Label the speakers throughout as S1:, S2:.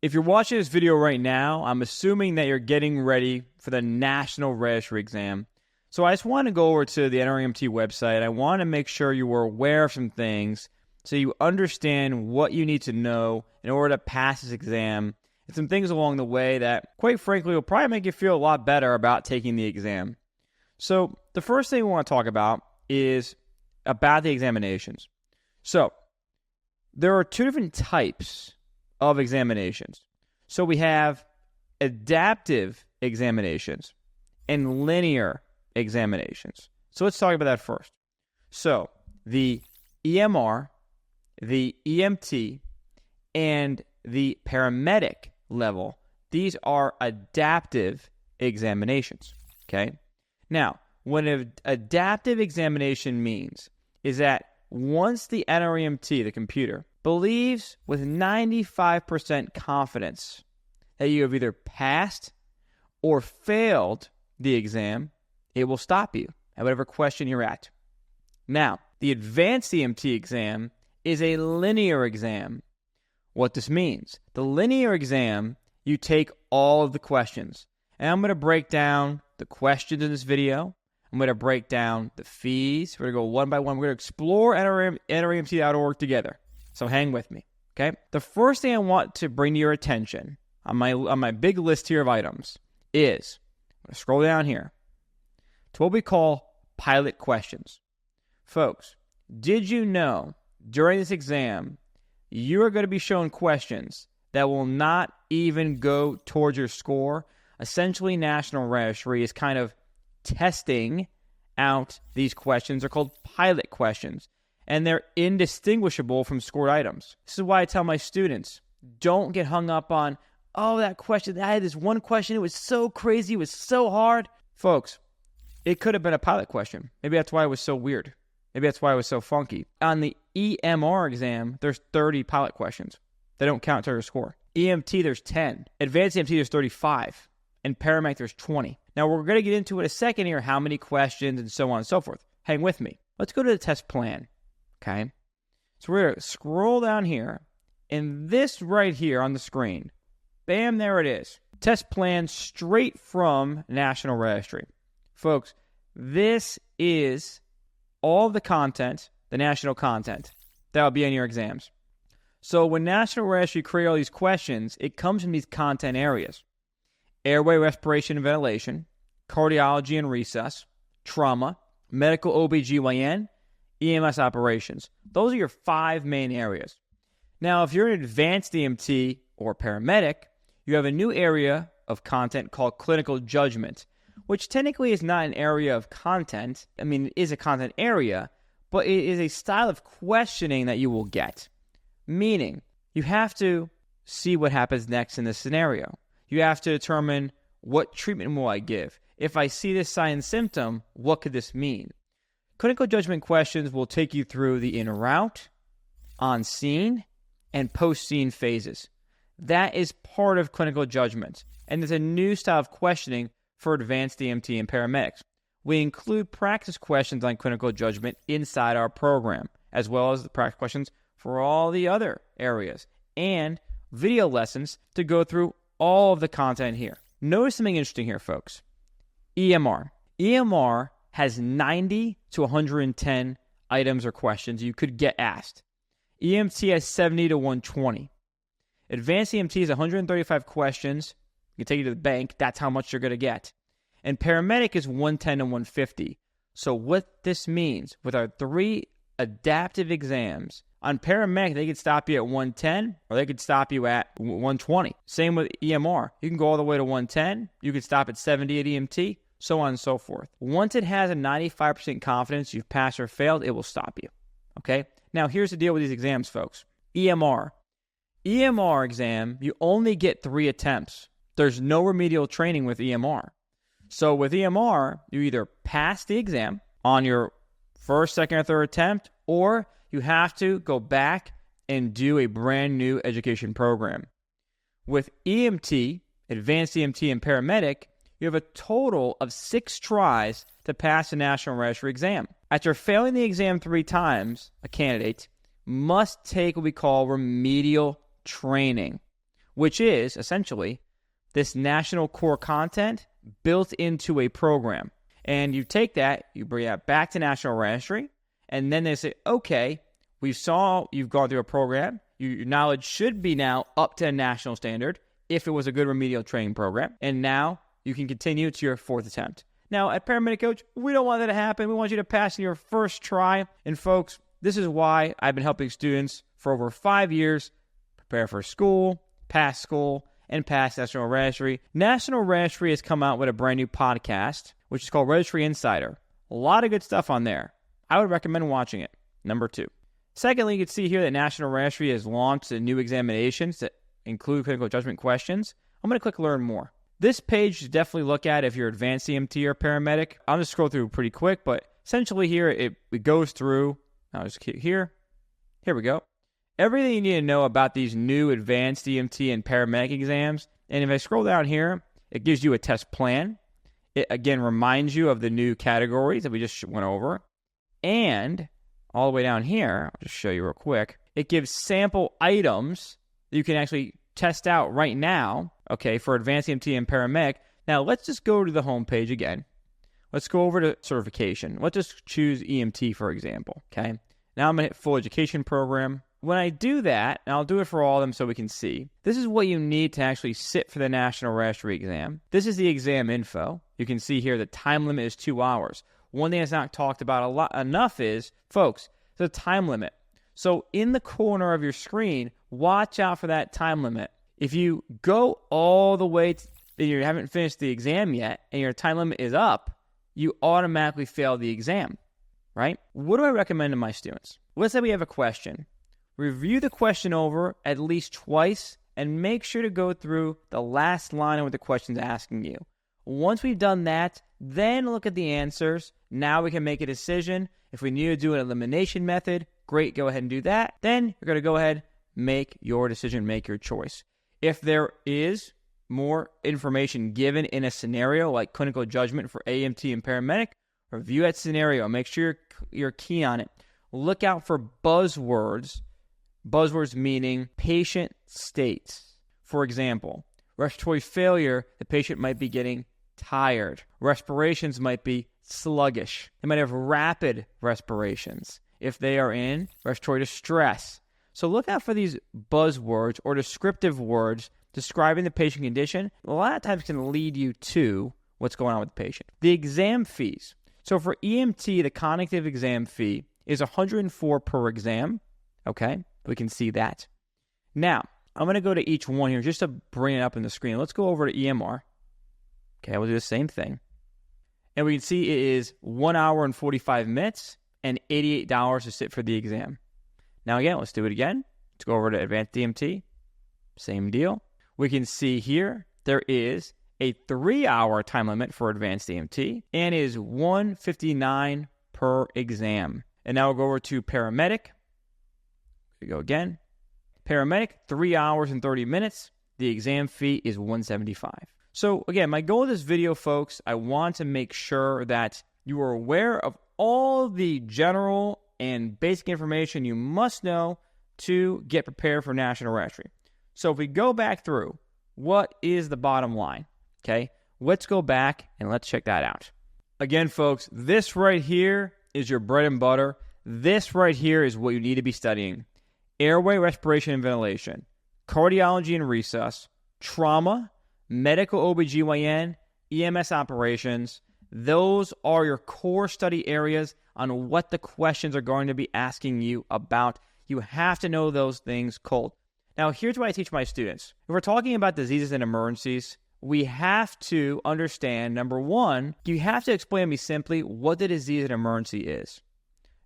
S1: If you're watching this video right now, I'm assuming that you're getting ready for the National Registry exam. So I just want to go over to the NREMT website. I want to make sure you were aware of some things so you understand what you need to know in order to pass this exam, and some things along the way that, quite frankly, will probably make you feel a lot better about taking the exam. So the first thing we want to talk about is about the examinations. So there are two different types of examinations. So we have adaptive examinations and linear examinations. So let's talk about that first. So the EMR, the EMT, and the paramedic level, these are adaptive examinations, okay? Now, what an adaptive examination means is that once the NREMT, the computer, believes with 95% confidence that you have either passed or failed the exam, it will stop you at whatever question you're at. Now, the advanced EMT exam is a linear exam. What this means, the linear exam, you take all of the questions. And I'm going to break down the questions in this video. I'm going to break down the fees. We're going to go one by one. We're going to explore NREMT.org together. So hang with me, okay? The first thing I want to bring to your attention on my big list here of items is, I'm going to scroll down here to what we call pilot questions. Folks, did you know during this exam you are going to be shown questions that will not even go towards your score? Essentially, National Registry is kind of testing out these questions. They're called pilot questions, and they're indistinguishable from scored items. This is why I tell my students, don't get hung up on, oh, that question, I had this one question, it was so crazy, it was so hard. Folks, it could have been a pilot question. Maybe that's why it was so weird. Maybe that's why it was so funky. On the EMR exam, there's 30 pilot questions. They don't count to your score. EMT, there's 10. Advanced EMT, there's 35. And paramedic, there's 20. Now, we're going to get into it in a second here, how many questions and so on and so forth. Hang with me. Let's go to the test plan, okay? So we're going to scroll down here, and this right here on the screen, bam, there it is. Test plan straight from National Registry. Folks, this is all the content, the national content, that will be in your exams. So when National Registry create all these questions, it comes from these content areas: airway, respiration, and ventilation, cardiology and resus, trauma, medical OBGYN, EMS operations. Those are your 5 main areas. Now, if you're an advanced EMT or paramedic, you have a new area of content called clinical judgment, which technically is not an area of content. I mean, it is a content area, but it is a style of questioning that you will get. Meaning, you have to see what happens next in this scenario. You have to determine, what treatment will I give? If I see this sign and symptom, what could this mean? Clinical judgment questions will take you through the en route, on scene, and post-scene phases. That is part of clinical judgment, and there's a new style of questioning for advanced EMT and paramedics. We include practice questions on clinical judgment inside our program, as well as the practice questions for all the other areas, and video lessons to go through all of the content here. Notice something interesting here, folks. EMR. EMR has 90 to 110 items or questions you could get asked. EMT has 70 to 120. Advanced EMT is 135 questions. You can take it to the bank. That's how much you're going to get. And paramedic is 110 to 150. So what this means, with our 3 adaptive exams, on paramedic, they could stop you at 110, or they could stop you at 120. Same with EMR. You can go all the way to 110. You could stop at 70 at EMT, so on and so forth. Once it has a 95% confidence you've passed or failed, it will stop you. Okay? Now, here's the deal with these exams, folks. EMR. EMR exam, you only get 3 attempts. There's no remedial training with EMR. So with EMR, you either pass the exam on your first, second, or third attempt, or you have to go back and do a brand new education program. With EMT, advanced EMT, and paramedic, you have a total of 6 tries to pass the National Registry exam. After failing the exam 3 times, a candidate must take what we call remedial training. which is essentially this national core content built into a program. And you take that, you bring that back to National Registry, and then they say, okay, we saw you've gone through a program. Your knowledge should be now up to a national standard if it was a good remedial training program. And now you can continue to your 4th attempt. Now, at Paramedic Coach, we don't want that to happen. We want you to pass in your first try. And folks, this is why I've been helping students for over 5 years prepare for school, pass school, and pass National Registry. National Registry has come out with a brand new podcast, which is called Registry Insider. A lot of good stuff on there. I would recommend watching it. Number 2. Secondly, you can see here that National Registry has launched new examinations that include clinical judgment questions. I'm going to click Learn More. This page you should definitely look at if you're advanced EMT or paramedic. I'll just scroll through pretty quick, but essentially here it goes through. I'll just keep here. Here we go. Everything you need to know about these new advanced EMT and paramedic exams. And if I scroll down here, it gives you a test plan. It again reminds you of the new categories that we just went over. And all the way down here, I'll just show you real quick. It gives sample items that you can actually test out right now, okay, for advanced EMT and paramedic. Now, let's just go to the home page again. Let's go over to certification. Let's just choose EMT, for example, okay? Now I'm going to hit full education program. When I do that, and I'll do it for all of them so we can see, this is what you need to actually sit for the National Registry exam. This is the exam info. You can see here the time limit is 2 hours. One thing that's not talked about enough is, folks, the time limit. So in the corner of your screen, watch out for that time limit. If you go all the way and you haven't finished the exam yet and your time limit is up, you automatically fail the exam, right? What do I recommend to my students? Let's say we have a question. Review the question over at least twice and make sure to go through the last line of what the question's asking you. Once we've done that, then look at the answers. Now we can make a decision. If we need to do an elimination method, great, go ahead and do that. Then you're going to go ahead, make your decision, make your choice. If there is more information given in a scenario like clinical judgment for EMT and paramedic, review that scenario. Make sure you're keen on it. Look out for buzzwords. Buzzwords meaning patient states. For example, respiratory failure, the patient might be getting tired. Respirations might be sluggish. They might have rapid respirations if they are in respiratory distress. So look out for these buzzwords or descriptive words describing the patient condition. A lot of times can lead you to what's going on with the patient. The exam fees. So for EMT, the cognitive exam fee is $104 per exam. Okay, we can see that. Now, I'm going to go to each one here just to bring it up in the screen. Let's go over to EMR. Okay, we'll do the same thing. And we can see it is 1 hour and 45 minutes and $88 to sit for the exam. Now again, let's do it again. Let's go over to Advanced EMT. Same deal. We can see here there is a 3-hour time limit for Advanced EMT and is $159 per exam. And now we'll go over to Paramedic. Here we go again. Paramedic, 3 hours and 30 minutes. The exam fee is $175. So again, my goal of this video, folks, I want to make sure that you are aware of all the general and basic information you must know to get prepared for National Registry. So if we go back through, what is the bottom line? Okay, let's go back and let's check that out. Again, folks, this right here is your bread and butter. This right here is what you need to be studying. Airway, respiration, and ventilation, cardiology and resus, trauma, medical OBGYN, EMS operations. Those are your core study areas on what the questions are going to be asking you about. You have to know those things cold. Now, here's what I teach my students. If we're talking about diseases and emergencies, we have to understand, number one, you have to explain to me simply what the disease and emergency is.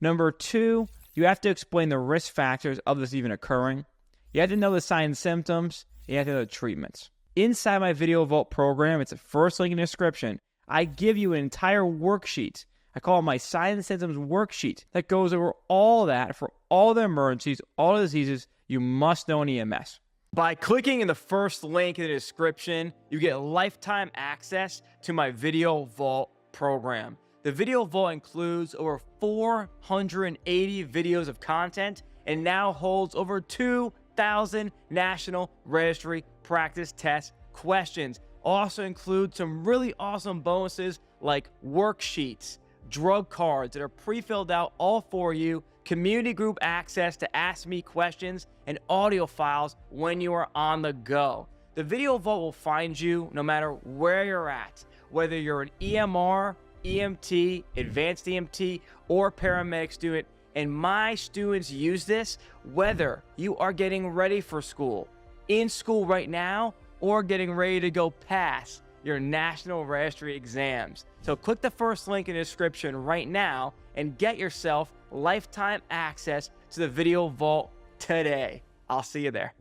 S1: Number two, you have to explain the risk factors of this even occurring. You have to know the signs and symptoms. You have to know the treatments. Inside my Video Vault program, it's the first link in the description. I give you an entire worksheet. I call it my signs and symptoms worksheet that goes over all that for all the emergencies, all the diseases you must know in EMS. By clicking in the first link in the description, you get lifetime access to my Video Vault program. The Video Vault includes over 480 videos of content and now holds over 2,000 1,000 National Registry Practice Test questions. Also include some really awesome bonuses like worksheets, drug cards that are pre-filled out all for you, community group access to ask me questions, and audio files when you are on the go. The Video Vault will find you no matter where you're at, whether you're an EMR, EMT, advanced EMT, or paramedic student. And my students use this whether you are getting ready for school, in school right now, or getting ready to go pass your National Registry exams. So click the first link in the description right now and get yourself lifetime access to the Video Vault today. I'll see you there.